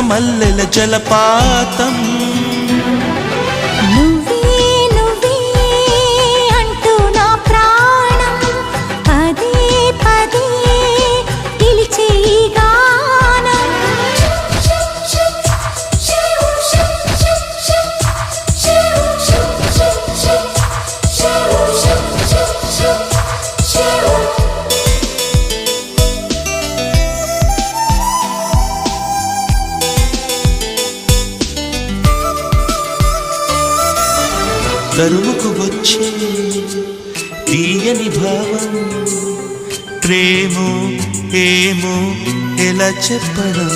మల్లెల జలపాతం నువ్వే నువ్వే అంటూ నా ప్రాణం పదే పదే పిలిచే ఈ గానం తరుముకు వచ్చే తీయని భావం ప్రేమో ఏమో ఎలా చెప్పడం